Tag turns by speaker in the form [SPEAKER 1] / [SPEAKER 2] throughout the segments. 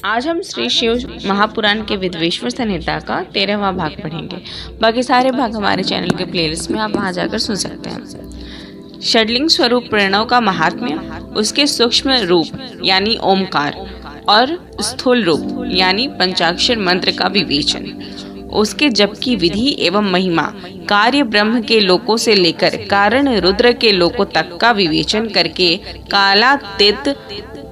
[SPEAKER 1] आज हम श्री शिव महापुराण के विद्वेश्वर संहिता का 13वां भाग पढ़ेंगे। बाकी सारे भाग हमारे चैनल के प्लेलिस्ट में आप वहां जाकर सुन सकते हैं। षड्लिंग स्वरूप प्रणव का महात्म्य, उसके सूक्ष्म रूप यानी ओमकार और स्थूल रूप यानी पंचाक्षर मंत्र का विवेचन, उसके जप की विधि एवं महिमा, कार्य ब्रह्म के लोकों से लेकर कारण रुद्र के लोकों तक का विवेचन करके कालातीत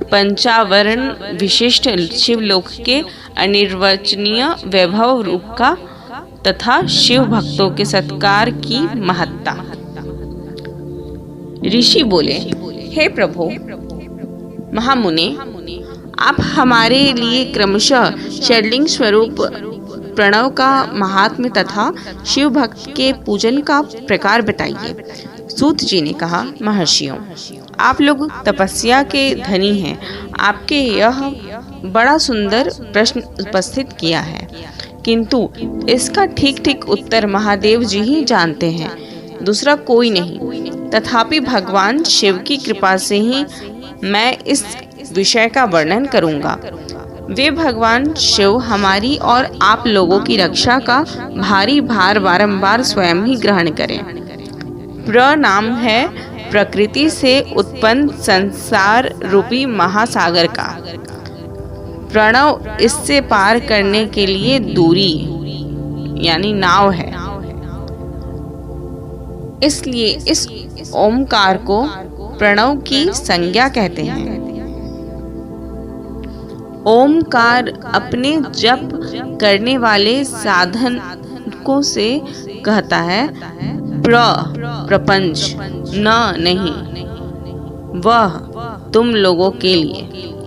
[SPEAKER 1] पंचावरण विशिष्ट शिवलोक के अनिर्वचनीय वैभव रूप का तथा शिव भक्तों के सत्कार की महत्ता। ऋषि बोले, हे प्रभु महामुने, आप हमारे लिए क्रमशः षड्लिंग स्वरूप प्रणव का महात्म्य तथा शिव भक्त के पूजन का प्रकार बताइए। सूत जी ने कहा, महर्षियों, आप लोग तपस्या के धनी हैं। आपके यह बड़ा सुंदर प्रश्न उपस्थित किया है, किंतु इसका ठीक ठीक उत्तर महादेव जी ही जानते हैं, दूसरा कोई नहीं। तथापि भगवान शिव की कृपा से ही मैं इस विषय का वर्णन करूंगा। वे भगवान शिव हमारी और आप लोगों की रक्षा का भारी भार बारंबार स्वयं ही ग्रहण करें। प्र नाम है प्रकृति से उत्पन्न संसार रूपी महासागर का। प्रणव इससे पार करने के लिए दूरी यानी नाव है। इसलिए इस ओमकार को प्रणव की संज्ञा कहते हैं। ओमकार अपने जप करने वाले साधकों से कहता है, प्रपंच न नहीं, वह तुम लोगों के लिए।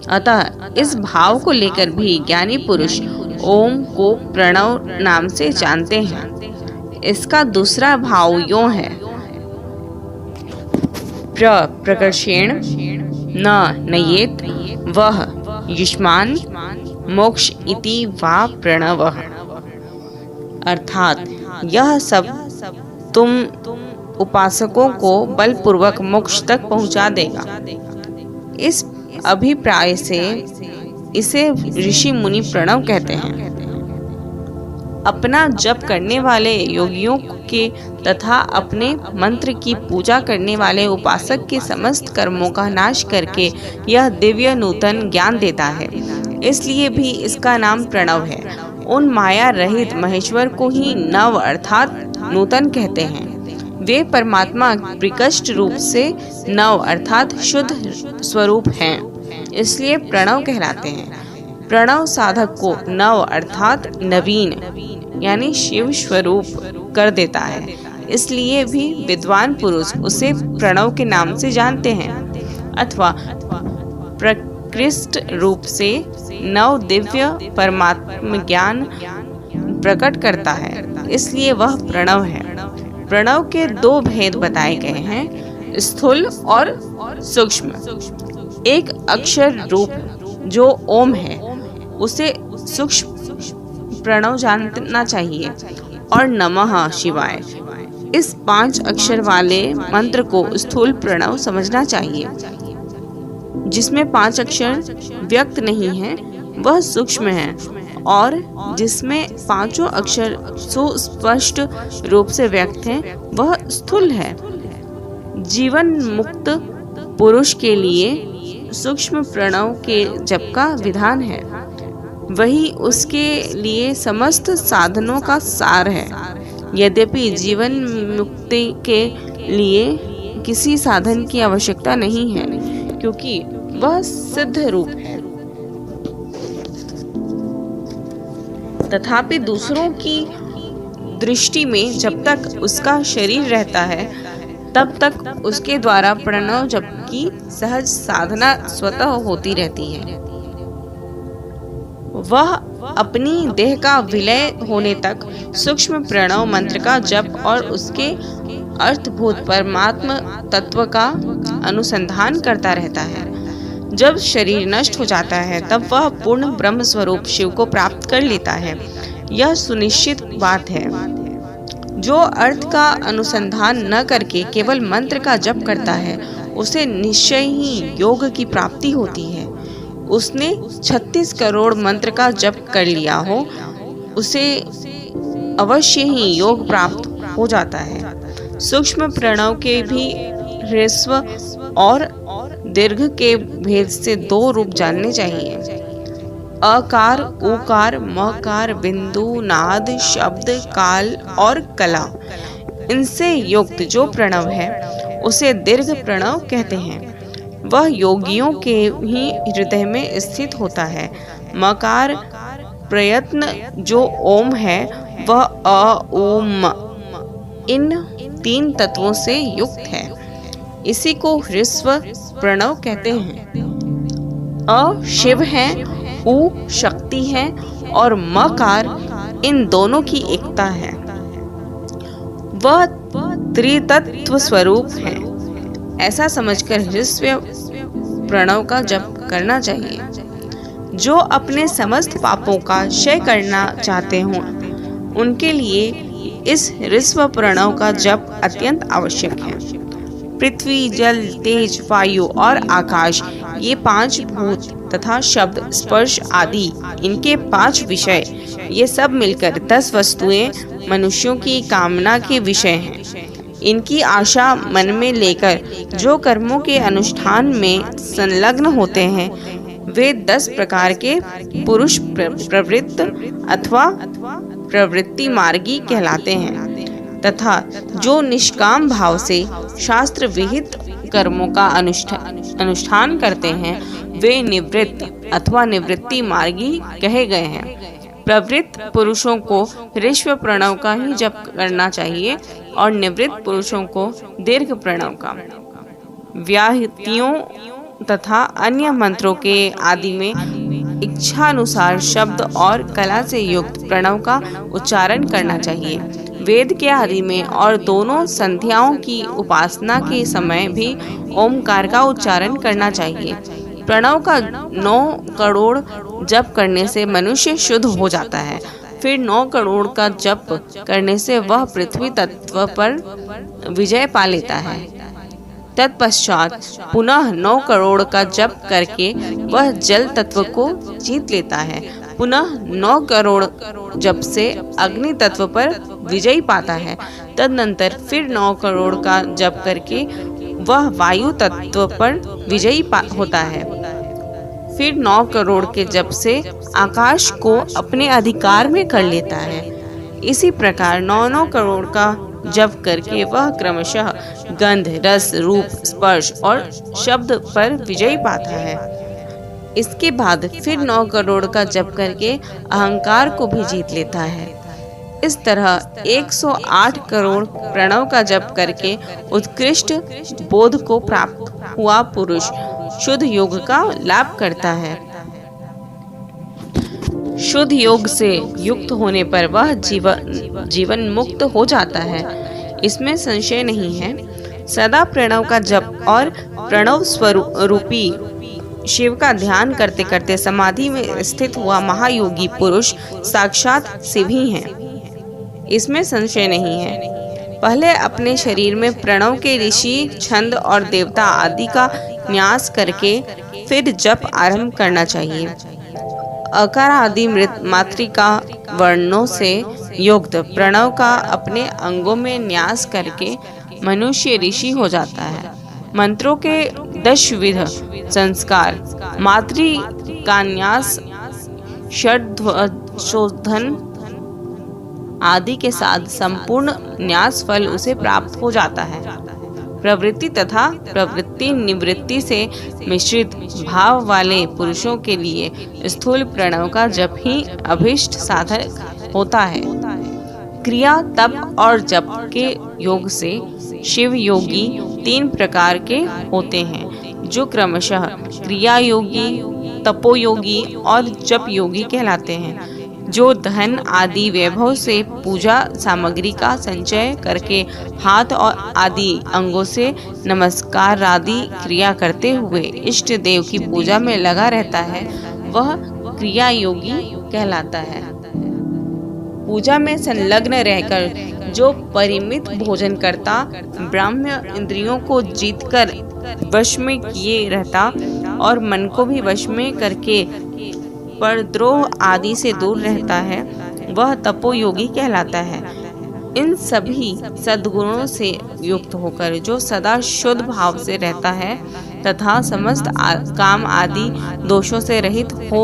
[SPEAKER 1] अतः इस भाव को लेकर भी ज्ञानी पुरुष ओम को प्रणव नाम से जानते हैं। इसका दूसरा भाव यो है, प्रकर्षेण न नयेत, वह युष्मान मोक्ष इति वा प्रणवः। अर्थात यह सब तुम उपासकों को बलपूर्वक मोक्ष तक पहुंचा देगा। इस अभिप्राय से इसे ऋषि मुनि प्रणव कहते हैं। अपना जप करने वाले योगियों के तथा अपने मंत्र की पूजा करने वाले उपासक के समस्त कर्मों का नाश करके यह दिव्य नूतन ज्ञान देता है। इसलिए भी इसका नाम प्रणव है। उन माया रहित महेश्वर को ही नव अर्थात नूतन कहते हैं। वे परमात्मा प्रकृष्ट रूप से नव अर्थात शुद्ध स्वरूप हैं, इसलिए प्रणव कहलाते हैं। प्रणव साधक को नव अर्थात नवीन यानी शिव स्वरूप कर देता है। इसलिए भी विद्वान पुरुष उसे प्रणव के नाम से जानते हैं, अथवा प्रकृष्ट रूप से नव दिव्य परमात्म ज्ञान प्रकट करता है, इसलिए वह प्रणव है। प्रणव के दो भेद बताए गए हैं, स्थूल और सूक्ष्म। एक अक्षर रूप जो ओम है उसे सूक्ष्म प्रणव जानना चाहिए, और नमः शिवाय इस 5 अक्षर वाले मंत्र को स्थूल प्रणव समझना चाहिए। जिसमें 5 अक्षर व्यक्त नहीं है वह सूक्ष्म है, और जिसमें 5 अक्षर सुस्पष्ट रूप से व्यक्त हैं वह स्थूल है। जीवन मुक्त पुरुष के लिए सूक्ष्म प्रणव के जप का विधान है, वही उसके लिए समस्त साधनों का सार है। यद्यपि जीवन मुक्ति के लिए किसी साधन की आवश्यकता नहीं है, क्योंकि वह सिद्ध रूप है। तथापि दूसरों की दृष्टि में जब तक उसका शरीर रहता है तब तक उसके द्वारा प्रणव जप की सहज साधना स्वतः होती रहती है। वह अपनी देह का विलय होने तक सूक्ष्म प्रणव मंत्र का जप और उसके अर्थभूत परमात्म तत्व का अनुसंधान करता रहता है। जब शरीर नष्ट हो जाता है तब वह पूर्ण ब्रह्म स्वरूप शिव को प्राप्त कर लेता है। यह सुनिश्चित बात है। जो अर्थ का अनुसंधान न करके केवल मंत्र का जप करता है उसे निश्चय ही योग की प्राप्ति होती है। उसने 36 करोड़ मंत्र का जप कर लिया हो, उसे अवश्य ही योग प्राप्त हो जाता है। सूक्ष्म प्रणव के भी ह्रस्व और दीर्घ के भेद से 2 रूप जानने चाहिए। अकार, उकार, मकार, बिंदु, नाद, शब्द, काल और कला, इनसे युक्त जो प्रणव है उसे दीर्घ प्रणव कहते हैं। वह योगियों के ही हृदय में स्थित होता है। मकार प्रयत्न जो ओम है वह अ, उ, म इन 3 तत्वों से युक्त है। इसी को ह्रस्व प्रणव कहते हैं। अ शिव है, उ शक्ति है और मकार इन दोनों की एकता है। वह त्रितत्व स्वरूप है। ऐसा समझकर ह्रस्व प्रणव का जप करना चाहिए। जो अपने समस्त पापों का क्षय करना चाहते हों उनके लिए इस ह्रस्व प्रणव का जप अत्यंत आवश्यक है। पृथ्वी, जल, तेज, वायु और आकाश, ये 5 भूत तथा शब्द, स्पर्श आदि इनके 5 विषय, ये सब मिलकर 10 वस्तुएं मनुष्यों की कामना के विषय हैं। इनकी आशा मन में लेकर जो कर्मों के अनुष्ठान में संलग्न होते हैं वे 10 प्रकार के पुरुष प्रवृत्त अथवा प्रवृत्ति मार्गी कहलाते हैं तथा जो निष्काम भाव से शास्त्र विहित कर्मों का अनुष्ठान करते हैं वे निवृत्त अथवा निवृत्ति मार्गी कहे गए हैं। प्रवृत्त पुरुषों को ह्रस्व प्रणव का ही जप करना चाहिए और निवृत्त पुरुषों को दीर्घ प्रणव का। व्याहतियों तथा अन्य मंत्रों के आदि में इच्छानुसार शब्द और कला से युक्त प्रणव का उच्चारण करना चाहिए। वेद के आदि में और दोनों संध्याओं की उपासना के समय भी ओमकार का उच्चारण करना चाहिए। प्रणव का 9 करोड़ जप करने से मनुष्य शुद्ध हो जाता है। फिर 9 करोड़ का जप करने से वह पृथ्वी तत्व पर विजय पा लेता है। तत्पश्चात पुनः 9 करोड़ का जप करके वह जल तत्व को जीत लेता है। पुनः 9 करोड़ जप से अग्नि तत्व पर विजय पाता है। तदनंतर फिर 9 करोड़ का जप करके वह वायु तत्व पर विजयी होता है। फिर 9 करोड़ के जप से आकाश को अपने अधिकार में कर लेता है। इसी प्रकार 9 करोड़ का जप करके वह क्रमशः गंध, रस, रूप, स्पर्श और शब्द पर विजय पाता है। इसके बाद फिर 9 करोड़ का जप करके अहंकार को भी जीत लेता है। इस तरह 108 करोड़ प्रणव का जप करके उत्कृष्ट बोध को प्राप्त हुआ पुरुष शुद्ध योग का लाभ करता है। शुद्ध योग से युक्त होने पर वह जीवन मुक्त हो जाता है, इसमें संशय नहीं है। सदा प्रणव का जप और प्रणव स्वरूपी शिव का ध्यान करते करते समाधि में स्थित हुआ महायोगी पुरुष साक्षात शिव ही है, इसमें संशय नहीं है। पहले अपने शरीर में प्रणव के ऋषि, छंद और देवता आदि का न्यास करके फिर जप आरंभ करना चाहिए। अकार आदि मातृका वर्णों से युक्त प्रणव का अपने अंगों में न्यास करके मनुष्य ऋषि हो जाता है। मंत्रों के 10 विध संस्कार, मातृ का न्यास, षड्शोधन आदि के साथ संपूर्ण न्यास फल उसे प्राप्त हो जाता है। प्रवृत्ति तथा प्रवृत्ति निवृत्ति से मिश्रित भाव वाले पुरुषों के लिए स्थूल प्रणव का जप ही अभीष्ट साधन होता है। क्रिया, तप और जप के योग से शिव योगी 3 प्रकार के होते हैं, जो क्रमशः क्रिया योगी, तपोयोगी और जप योगी कहलाते हैं। जो धन आदि वैभव से पूजा सामग्री का संचय करके हाथ और आदि अंगों से नमस्कार आदि क्रिया करते हुए इष्ट देव की पूजा में लगा रहता है, वह क्रिया योगी कहलाता है। पूजा में संलग्न रहकर जो परिमित भोजन करता, ब्राह्म्य इंद्रियों को जीतकर वश में किए रहता, और मन को भी वश में करके परद्रोह आदि से दूर रहता है, वह तपोयोगी कहलाता है। इन सभी सद्गुणों से युक्त होकर जो सदा शुद्ध भाव से रहता है तथा समस्त काम आदि दोषों से रहित हो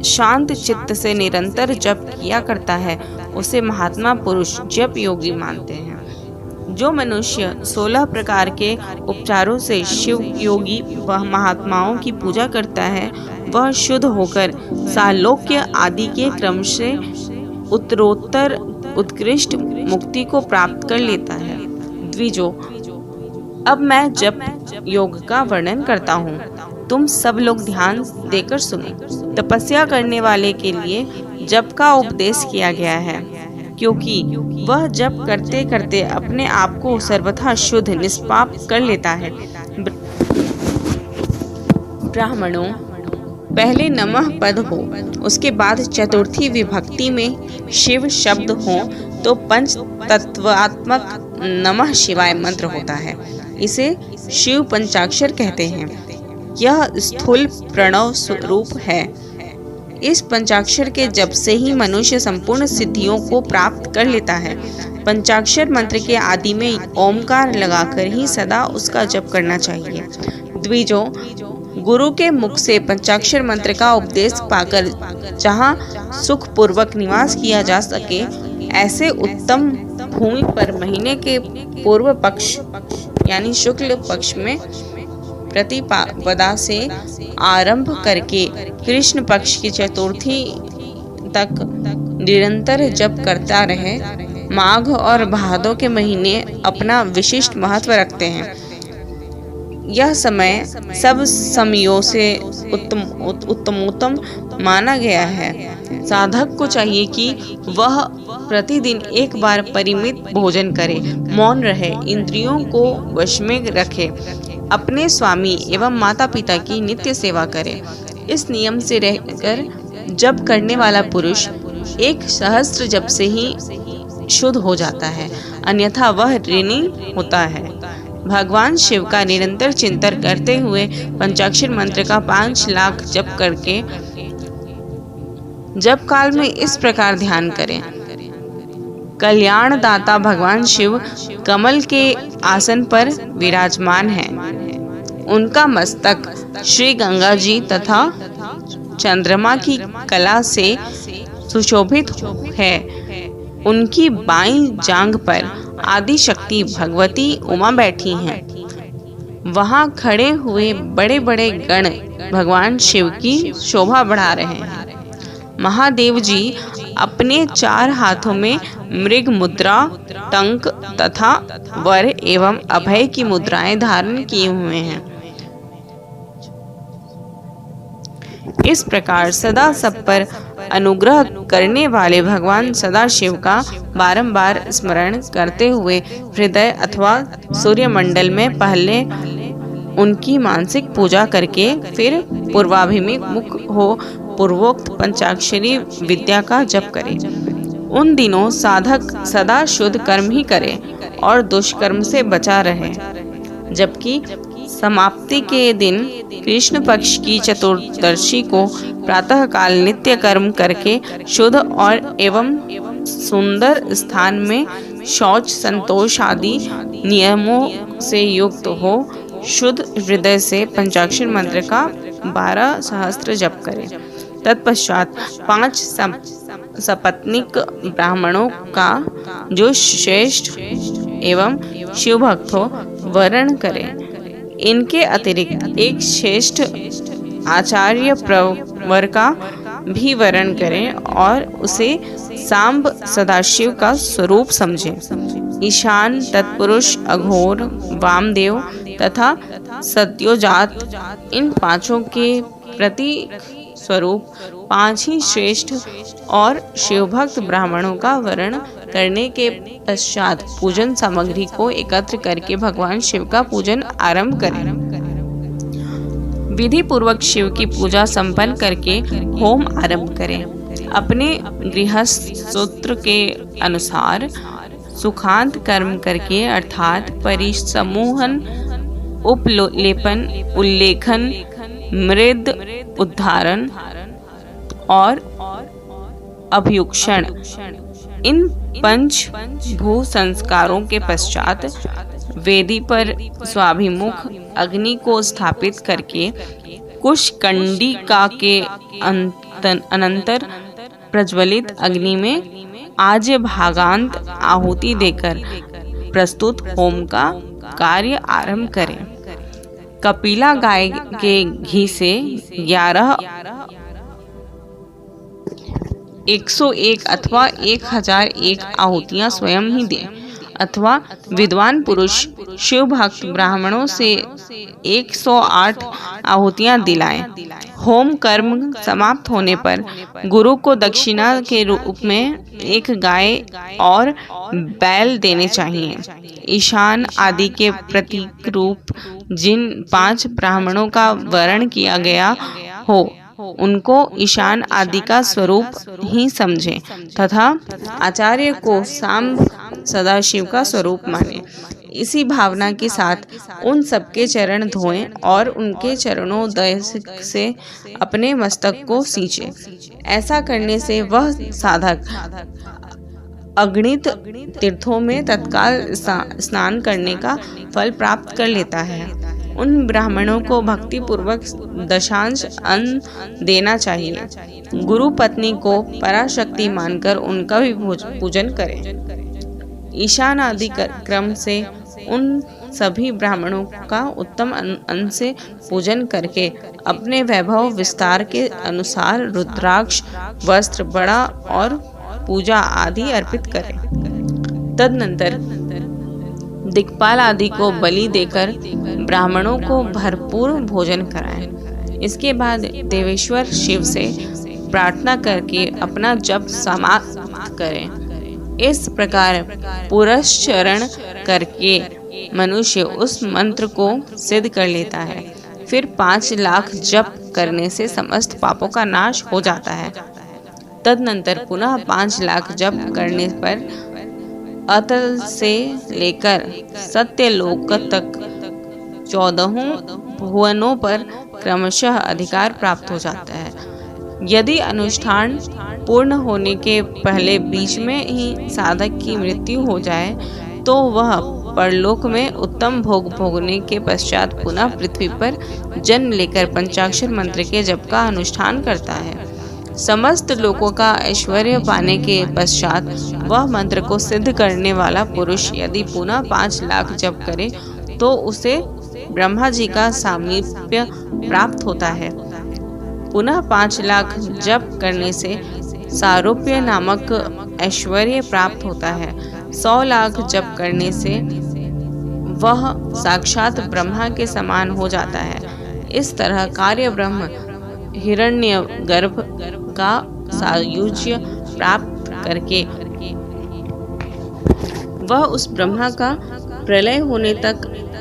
[SPEAKER 1] शांत चित्त से निरंतर जप किया करता है, उसे महात्मा पुरुष जप योगी मानते हैं। जो मनुष्य 16 प्रकार के उपचारों से शिव योगी व महात्माओं की पूजा करता है, वह शुद्ध होकर सालोक्य आदि के क्रम से उत्तरोत्तर उत्कृष्ट मुक्ति को प्राप्त कर लेता है। द्विजो, अब मैं जप योग का वर्णन करता हूँ, तुम सब लोग ध्यान देकर सुनो। तपस्या करने वाले के लिए जप का उपदेश किया गया है, क्योंकि वह जप करते करते अपने आप को सर्वथा शुद्ध निष्पाप कर लेता है। ब्राह्मणों, पहले नमः पद हो, उसके बाद चतुर्थी विभक्ति में शिव शब्द हो तो पंच तत्वात्मक नमः शिवाय मंत्र होता है। इसे शिव पंचाक्षर कहते हैं। यह स्थूल प्रणव स्वरूप है। इस पंचाक्षर के जप से ही मनुष्य संपूर्ण सिद्धियों को प्राप्त कर लेता है। पंचाक्षर मंत्र के आदि में ओमकार लगाकर ही सदा उसका जप करना चाहिए। द्विजो, गुरु के मुख से पंचाक्षर मंत्र का उपदेश पाकर जहाँ सुख पूर्वक निवास किया जा सके, ऐसे उत्तम भूमि पर महीने के पूर्व पक्ष यानी शुक्ल पक्ष में प्रतिपदा से आरंभ करके कृष्ण पक्ष की चतुर्थी तक निरंतर जप करता रहे। माघ और भादों के महीने अपना विशिष्ट महत्व रखते हैं। यह समय सब समयों से उत्तमोत्तम माना गया है। साधक को चाहिए कि वह प्रतिदिन एक बार परिमित भोजन करे, मौन रहे, इंद्रियों को वश में रखे, अपने स्वामी एवं माता पिता की नित्य सेवा करे। इस नियम से रहकर जप करने वाला पुरुष 1 सहस्त्र जप से ही शुद्ध हो जाता है, अन्यथा वह ऋणी होता है। भगवान शिव का निरंतर चिंतन करते हुए पंचाक्षर मंत्र का 5 लाख जप करके जप काल में इस प्रकार ध्यान करें। कल्याण दाता भगवान शिव कमल के आसन पर विराजमान हैं। उनका मस्तक श्री गंगा जी तथा चंद्रमा की कला से सुशोभित है। उनकी बाईं जांघ पर आदि शक्ति भगवती उमा बैठी हैं। वहां खड़े हुए बड़े बड़े गण भगवान शिव की शोभा बढ़ा रहे हैं। महादेव जी अपने 4 हाथों में मृग मुद्रा, टंक तथा वर एवं अभय की मुद्राएं धारण किए हुए हैं। इस प्रकार सदा सब पर अनुग्रह करने वाले भगवान सदाशिव का बारंबार स्मरण करते हुए हृदय अथवा सूर्यमंडल में पहले उनकी मानसिक पूजा करके फिर पूर्वाभिमुख हो पूर्वोक्त पंचाक्षरी विद्या का जप करें। उन दिनों साधक सदा शुद्ध कर्म ही करे और दुष्कर्म से बचा रहे, जबकि समाप्ति के दिन कृष्ण पक्ष की चतुर्दशी को प्रातः काल नित्य कर्म करके शुद्ध और एवं सुंदर स्थान में शौच संतोष आदि नियमों से युक्त हो शुद्ध हृदय से पंचाक्षर मंत्र का 12 सहस्त्र जप करें। तत्पश्चात 5 सपत्निक ब्राह्मणों का जो श्रेष्ठ एवं शिव भक्त हो वर्ण करें। इनके अतिरिक्त एक श्रेष्ठ आचार्य प्रवर का भी वर्ण करें और उसे सांब सदाशिव का स्वरूप समझें। ईशान, तत्पुरुष, अघोर, वामदेव तथा सत्योजात इन 5 के प्रतीक स्वरूप 5 ही श्रेष्ठ और शिवभक्त ब्राह्मणों का वर्ण करने के पश्चात पूजन सामग्री को एकत्र करके भगवान शिव का पूजन आरंभ करें। विधि पूर्वक शिव की पूजा संपन्न करके होम आरंभ करें। अपने गृहस्थ सूत्र के अनुसार सुखांत कर्म करके अर्थात परिसमूहन उपलेपन, उल्लेखन, मृद उद्धारण और अभ्युक्षण। इन पंच भू संस्कारों के पश्चात वेदी पर स्वाभिमुख अग्नि को स्थापित करके कुशकंडिका के अनंतर प्रज्वलित अग्नि में आज्य भागांत आहुति देकर प्रस्तुत होम का कार्य आरंभ करें। कपिला गाय के घी से 101 अथवा 1001 आहुतियां स्वयं ही दें, अथवा विद्वान पुरुष शिव भक्त ब्राह्मणों से 108 आहुतियां दिलाएं। होम कर्म समाप्त होने पर गुरु को दक्षिणा के रूप में एक गाय और बैल देने चाहिए। ईशान आदि के प्रतीक रूप जिन 5 ब्राह्मणों का वर्ण किया गया हो उनको ईशान आदि का स्वरूप ही समझें तथा आचार्य को साम सदाशिव का स्वरूप माने। इसी भावना के साथ उन सबके चरण धोएं और उनके चरणोदय से अपने मस्तक को सींचें। ऐसा करने से वह साधक अगणित तीर्थों में तत्काल स्नान करने का फल प्राप्त कर लेता है। उन ब्राह्मणों को भक्ति पूर्वक दशांश अन्न देना चाहिए। गुरु पत्नी को पराशक्ति मानकर उनका भी पूजन करें। ईशान आदि क्रम से उन सभी ब्राह्मणों का उत्तम अन्न से पूजन करके अपने वैभव विस्तार के अनुसार रुद्राक्ष, वस्त्र, बड़ा और पूजा आदि अर्पित करें। तदनंतर दिक्पाल आदि को बलि देकर ब्राह्मणों को भरपूर भोजन कराएं। इसके बाद देवेश्वर शिव से प्रार्थना करके अपना जप समाप्त करें। इस प्रकार पुरस्चरण करके मनुष्य उस मंत्र को सिद्ध कर लेता है। फिर 5 लाख जप करने से समस्त पापों का नाश हो जाता है। तदनंतर पुनः 5 लाख जप करने पर अतल से लेकर सत्यलोक तक 14 भुवनों पर क्रमशः अधिकार प्राप्त हो जाता है। यदि अनुष्ठान पूर्ण होने के पहले बीच में ही साधक की मृत्यु हो जाए तो वह परलोक में उत्तम भोग भोगने के पश्चात पुनः पृथ्वी पर जन्म लेकर पंचाक्षर मंत्र के जप का अनुष्ठान करता है। समस्त लोकों का ऐश्वर्य पाने के पश्चात वह मंत्र को सिद्ध करने वाला पुरुष यदि पुनः 5 लाख जप करे तो उसे ब्रह्मा जी का सामीप्य प्राप्त होता है। पुनः 5 लाख जप करने से सारूप्य नामक ऐश्वर्य प्राप्त होता है। 100 लाख जप करने से वह साक्षात ब्रह्मा के समान हो जाता है। इस तरह कार्य ब्रह्म हिरण्यगर्भ का सायुज्य प्राप्त करके वह उस ब्रह्मा का प्रलय होने तक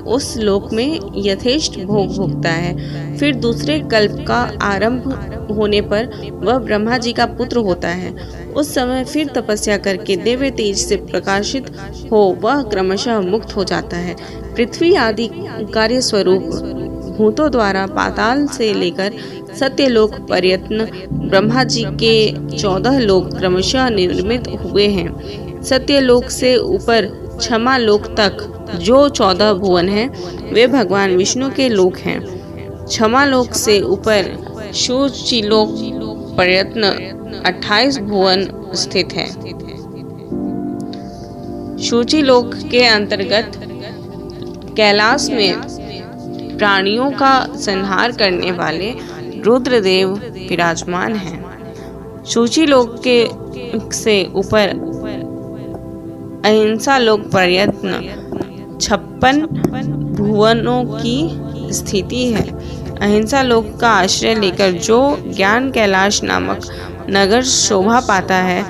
[SPEAKER 1] उस लोक में यथेष्ट भोग भोगता है। फिर दूसरे कल्प का आरंभ होने पर वह ब्रह्मा जी का पुत्र होता है। उस समय फिर तपस्या करके दिव्य तेज से प्रकाशित हो वह क्रमशः मुक्त हो जाता है। पृथ्वी आदि कार्य स्वरूप भूतों द्वारा पाताल से लेकर सत्यलोक पर्यंत ब्रह्मा जी के 14 लोक क्रमशः निर्मित हुए हैं। सत्यलोक से ऊपर क्षमा लोक तक जो 14 भुवन हैं वे भगवान विष्णु के लोक हैं। क्षमा लोक से ऊपर शुचिलोक पर्यंत 28 भुवन स्थित हैं। शुचिलोक के अंतर्गत कैलाश में प्राणियों का संहार करने वाले रुद्रदेव विराजमान हैं। शुचिलोक के से ऊपर अहिंसा लोक पर्यंत 56 भुवनों की स्थिति है। अहिंसा लोक का आश्रय लेकर जो ज्ञान कैलाश नामक नगर शोभा पाता है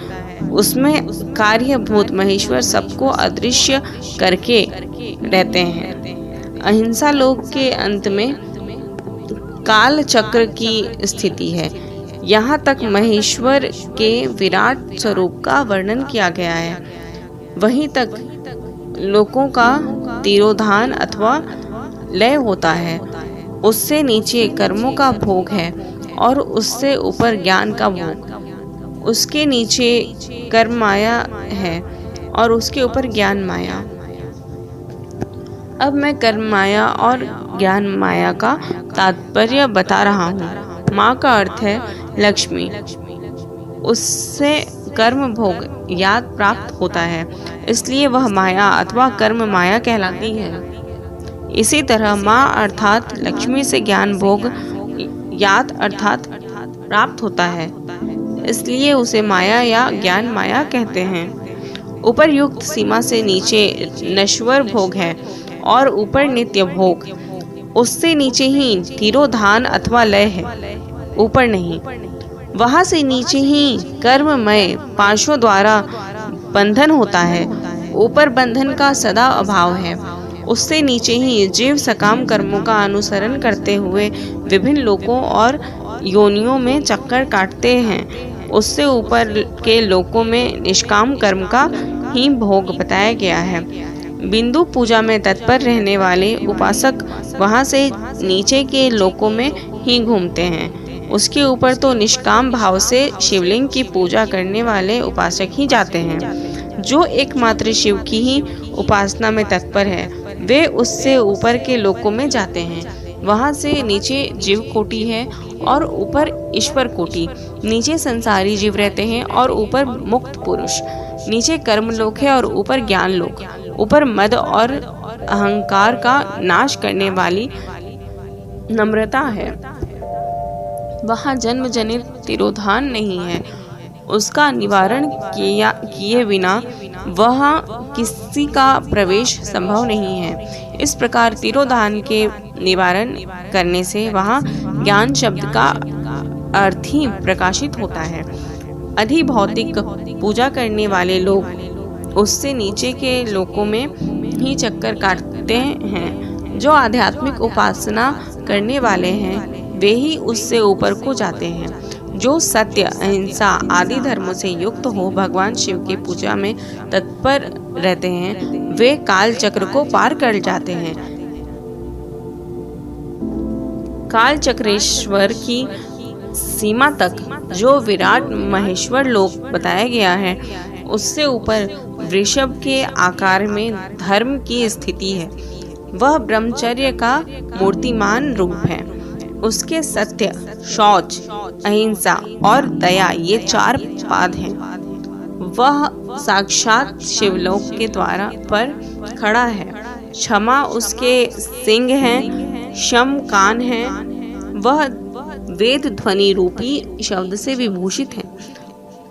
[SPEAKER 1] उसमें कार्यभूत महेश्वर सबको अदृश्य करके रहते हैं। अहिंसा लोक के अंत में काल चक्र की स्थिति है। यहाँ तक महेश्वर के विराट स्वरूप का वर्णन किया गया है। वहीं तक लोकों का तिरोधान अथवा लय होता है, उससे नीचे कर्मों का भोग है और उससे ऊपर ज्ञान का भोग। उसके नीचे कर्म माया है और उसके ऊपर ज्ञान माया। अब मैं कर्म माया और ज्ञान माया का तात्पर्य बता रहा हूँ। माँ का अर्थ है लक्ष्मी। उससे कर्म भोग याद प्राप्त होता है, इसलिए वह माया अथवा कर्म माया कहलाती है। इसी तरह माँ अर्थात लक्ष्मी से ज्ञान भोग याद अर्थात प्राप्त होता है, इसलिए उसे माया या ज्ञान माया कहते हैं। उपर्युक्त सीमा से नीचे नश्वर भोग है और ऊपर नित्य भोग। उससे नीचे ही तिरोधान अथवा लय है, ऊपर नहीं। वहां से नीचे ही कर्ममय पाशों द्वारा बंधन होता है, ऊपर बंधन का सदा अभाव है। उससे नीचे ही जीव सकाम कर्मों का अनुसरण करते हुए विभिन्न लोकों और योनियों में चक्कर काटते हैं। उससे ऊपर के लोकों में निष्काम कर्म का ही भोग बताया गया है। बिंदु पूजा में तत्पर रहने वाले उपासक वहां से नीचे के लोकों में ही घूमते हैं। उसके ऊपर तो निष्काम भाव से शिवलिंग की पूजा करने वाले उपासक ही जाते हैं। जो एकमात्र शिव की ही उपासना में तत्पर है, वे उससे ऊपर के लोकों में जाते हैं। वहां से नीचे जीव कोटि है और ऊपर ईश्वर कोटि। नीचे संसारी जीव रहते हैं और ऊपर मुक्त पुरुष। नीचे कर्म लोक है और ऊपर ज्ञान लोक। ऊपर मद और अहंकार का नाश करने वाली नम्रता है। वहाँ जन्म जनित तिरोधान नहीं है। उसका निवारण किए बिना वहाँ किसी का प्रवेश संभव नहीं है। इस प्रकार तिरोधान के निवारण करने से वहाँ ज्ञान शब्द का अर्थ ही प्रकाशित होता है। अधिभौतिक पूजा करने वाले लोग उससे नीचे के लोकों में ही चक्कर काटते हैं। जो आध्यात्मिक उपासना करने वाले हैं, वे ही उससे ऊपर को जाते हैं। जो सत्य, अहिंसा आदि धर्मों से युक्त हो भगवान शिव की पूजा में तत्पर रहते हैं, वे काल चक्र को पार कर जाते हैं। काल चक्रेश्वर की सीमा तक जो विराट महेश्वर लोक बताया गया है, उससे ऊपर वृषभ के आकार में धर्म की स्थिति है। वह ब्रह्मचर्य का मूर्तिमान रूप है। उसके सत्य, शौच, अहिंसा और दया ये 4 पाद हैं। वह साक्षात शिवलोक के द्वार पर खड़ा है। क्षमा उसके सिंग हैं, शम कान हैं। वह वेद ध्वनि रूपी शब्द से विभूषित है।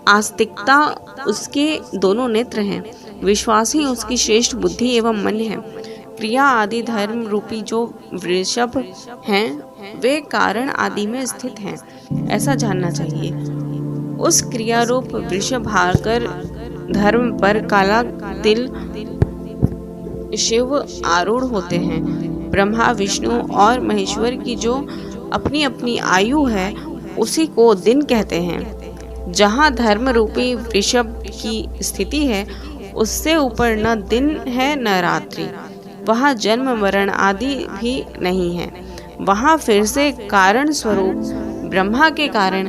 [SPEAKER 1] आस्तिकता उसके दोनों नेत्र हैं। विश्वास ही उसकी श्रेष्ठ बुद्धि एवं मन है। क्रिया आदि धर्म रूपी जो वृषभ हैं, वे कारण आदि में स्थित हैं, ऐसा जानना चाहिए। उस क्रिया रूप वृषभ हारकर धर्म पर काला तिल शिव आरूढ़ होते हैं। ब्रह्मा, विष्णु और महेश्वर की जो अपनी अपनी आयु है, उसी को दिन कहते हैं। जहाँ धर्म रूपी वृषभ की स्थिति है, उससे ऊपर न दिन है न रात्रि। वहाँ जन्म मरण आदि भी नहीं है। वहाँ फिर से कारण स्वरूप ब्रह्मा के कारण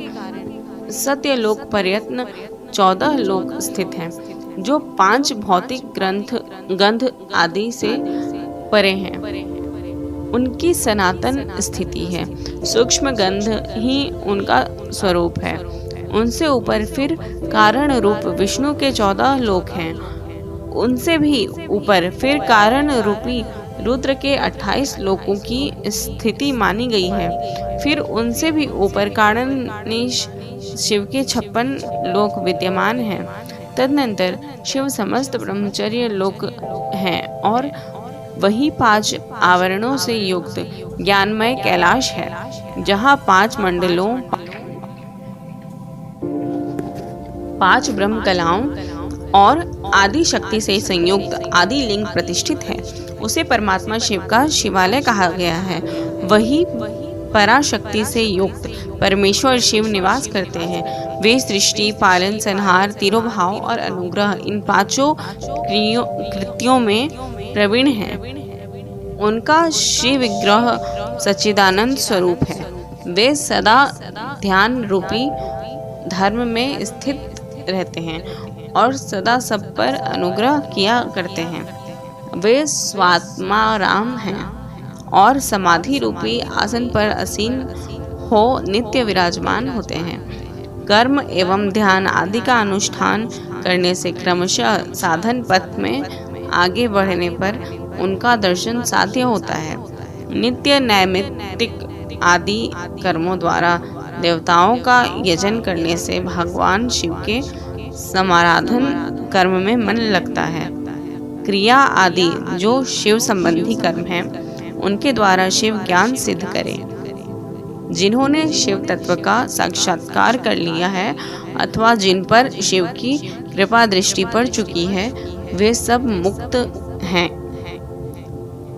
[SPEAKER 1] सत्यलोक पर्यंत 14 लोक स्थित हैं, जो 5 भौतिक गंध आदि से परे हैं। उनकी सनातन स्थिति है। सूक्ष्म गंध ही उनका स्वरूप है। उनसे ऊपर फिर कारण रूप विष्णु के 14 लोक हैं। उनसे भी ऊपर फिर कारण रूपी रुद्र के 28 लोकों की स्थिति मानी गई है। फिर उनसे भी ऊपर कारणेश शिव के 56 लोक विद्यमान हैं। तदनंतर शिव समस्त ब्रह्मचर्य लोक हैं और वही 5 आवरणों से युक्त ज्ञानमय कैलाश है, जहाँ 5 मंडलों, 5 ब्रह्म कलाओं और आदि शक्ति से संयुक्त आदि लिंग प्रतिष्ठित है। उसे परमात्मा शिव का शिवालय कहा गया है। वही पराशक्ति से युक्त परमेश्वर शिव निवास करते हैं। वे सृष्टि, पालन, संहार, तिरोभाव और अनुग्रह इन 5 कृत्यों में प्रवीण हैं। उनका शिव विग्रह सच्चिदानंद स्वरूप है। वे सदा ध्यान रूपी धर्म में स्थित रहते हैं और सदा सब पर अनुग्रह किया करते हैं। वे स्वात्माराम हैं और समाधि रूपी आसन पर आसीन हो नित्य विराजमान होते हैं। कर्म एवं ध्यान आदि का अनुष्ठान करने से क्रमशः साधन पथ में आगे बढ़ने पर उनका दर्शन साध्य होता है। नित्य नैमित्तिक आदि कर्मों द्वारा देवताओं का यजन करने से भगवान शिव के समाराधन कर्म में मन लगता है। क्रिया आदि जो शिव संबंधी कर्म हैं, उनके द्वारा शिव ज्ञान सिद्ध करें। जिन्होंने शिव तत्व का साक्षात्कार कर लिया है अथवा जिन पर शिव की कृपा दृष्टि पड़ चुकी है, वे सब मुक्त हैं,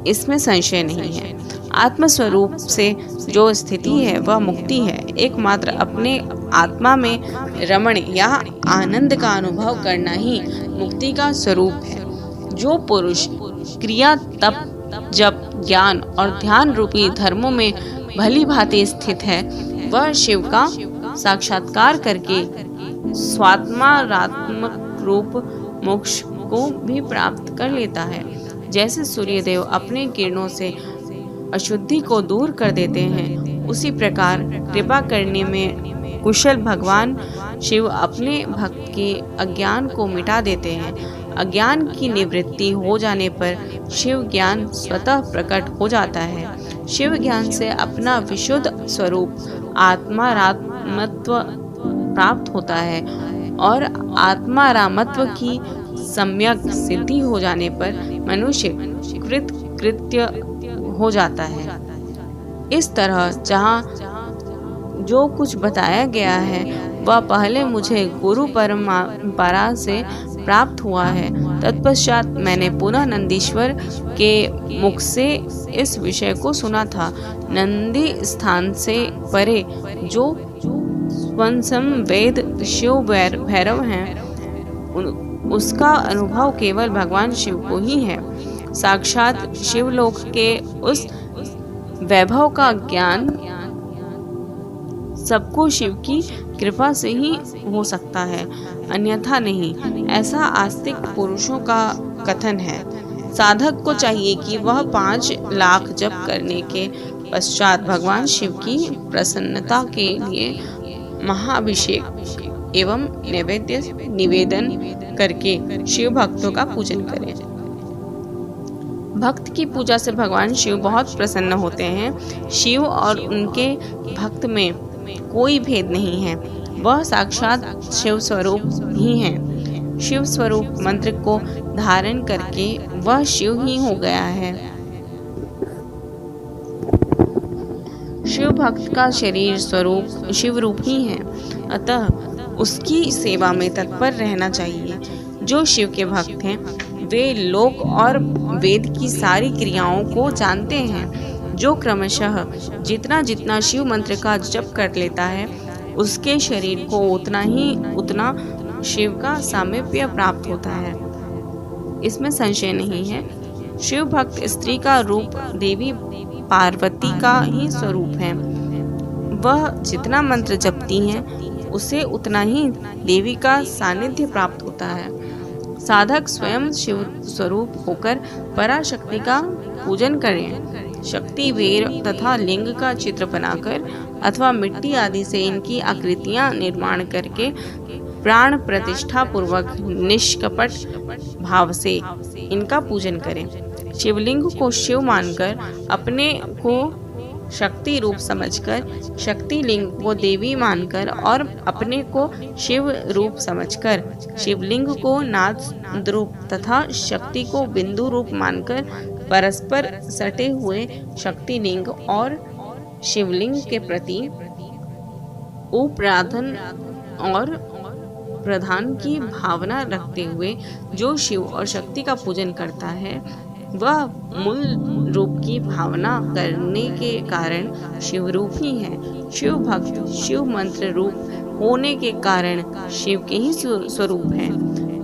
[SPEAKER 1] इसमें संशय नहीं है। आत्मस्वरूप से जो स्थिति है वह मुक्ति है। एकमात्र अपने आत्मा में रमण या आनंद का अनुभव करना ही मुक्ति का स्वरूप है। जो पुरुष क्रिया, तप, जप, ज्ञान और ध्यान रूपी धर्मों में भली भांति स्थित है, वह शिव का साक्षात्कार करके स्वात्मारात्मक रूप मोक्ष को भी प्राप्त कर लेता है। जैसे सूर्यदेव अपने किरणों से अशुद्धि को दूर कर देते हैं, उसी प्रकार कृपा करने में कुशल भगवान शिव अपने भक्त के अज्ञान को मिटा देते हैं। अज्ञान की निवृत्ति हो जाने पर शिव ज्ञान स्वतः प्रकट हो जाता है। शिव ज्ञान से अपना विशुद्ध स्वरूप आत्मारामत्व प्राप्त होता है और आत्मारामत्व की सम्यक सिद्धि हो जाने पर मनुष्य कृत्य हो जाता है। इस तरह जहाँ जो कुछ बताया गया है वह पहले मुझे गुरु परंपरा से प्राप्त हुआ है। तत्पश्चात मैंने पुनः नंदीश्वर के मुख से इस विषय को सुना था। नंदी स्थान से परे जो स्वंसम वेद शिव भैरव हैं, उसका अनुभव केवल भगवान शिव को ही है। साक्षात शिवलोक के उस वैभव का ज्ञान सबको शिव की कृपा से ही हो सकता है, अन्यथा नहीं, ऐसा आस्तिक पुरुषों का कथन है। साधक को चाहिए कि वह 5 लाख जप करने के पश्चात भगवान शिव की प्रसन्नता के लिए महाअभिषेक एवं निवेदन करके शिव भक्तों का पूजन करें। भक्त की पूजा से भगवान शिव बहुत प्रसन्न होते हैं। शिव और उनके भक्त में कोई भेद नहीं है, वह साक्षात शिव स्वरूप ही हैं। शिव स्वरूप मंत्र को धारण करके वह शिव ही हो गया है। शिव भक्त का शरीर स्वरूप शिव रूप ही है, अतः उसकी सेवा में तत्पर रहना चाहिए। जो शिव के भक्त हैं वे लोक और वेद की सारी क्रियाओं को जानते हैं। जो क्रमशः जितना जितना शिव मंत्र का जप कर लेता है, उसके शरीर को उतना शिव का सामीप्य प्राप्त होता है, इसमें संशय नहीं है। शिव भक्त स्त्री का रूप देवी पार्वती का ही स्वरूप है। वह जितना मंत्र जपती हैं, उसे उतना ही देवी का सानिध्य प्राप्त होता है। साधक स्वयं शिव स्वरूप होकर पराशक्ति का पूजन करें। शक्ति वीर तथा लिंग का चित्र बनाकर अथवा मिट्टी आदि से इनकी आकृतियां निर्माण करके प्राण प्रतिष्ठा पूर्वक निष्कपट भाव से इनका पूजन करें। शिवलिंग को शिव मानकर अपने को शक्ति रूप समझकर, शक्ति लिंग को देवी मानकर और अपने को शिव रूप समझकर, शिवलिंग को नाद रूप तथा शक्ति को बिंदु रूप मानकर परस्पर सटे हुए शक्ति लिंग और शिवलिंग के प्रति उपाराधन और प्रधान की भावना रखते हुए जो शिव और शक्ति का पूजन करता है, वह मूल रूप की भावना करने के कारण शिव रूप ही है। शिव भक्त शिव मंत्र रूप होने के कारण शिव के ही स्वरूप है।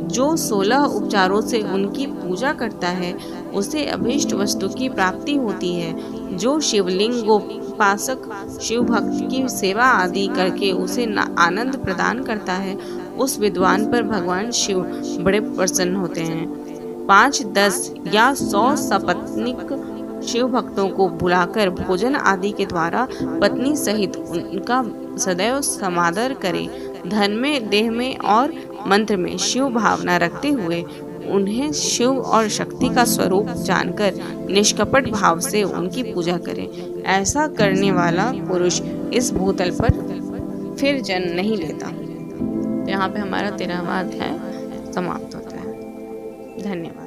[SPEAKER 1] जो 16 उपचारों से उनकी पूजा करता है उसे अभीष्ट वस्तु की प्राप्ति होती है। जो शिवलिंगोपासक शिव भक्त की सेवा आदि करके उसे आनंद प्रदान करता है, उस विद्वान पर भगवान शिव बड़े प्रसन्न होते हैं। 5, 10 या 100 सपत्नीक शिव भक्तों को बुलाकर भोजन आदि के द्वारा पत्नी सहित उनका सदैव समादर करें। धन में, देह में और मंत्र में शिव भावना रखते हुए उन्हें शिव और शक्ति का स्वरूप जानकर निष्कपट भाव से उनकी पूजा करें। ऐसा करने वाला पुरुष इस भूतल पर फिर जन्म नहीं लेता। तो यहाँ पे हमारा 13वां अध्याय समाप्त होता है। धन्यवाद।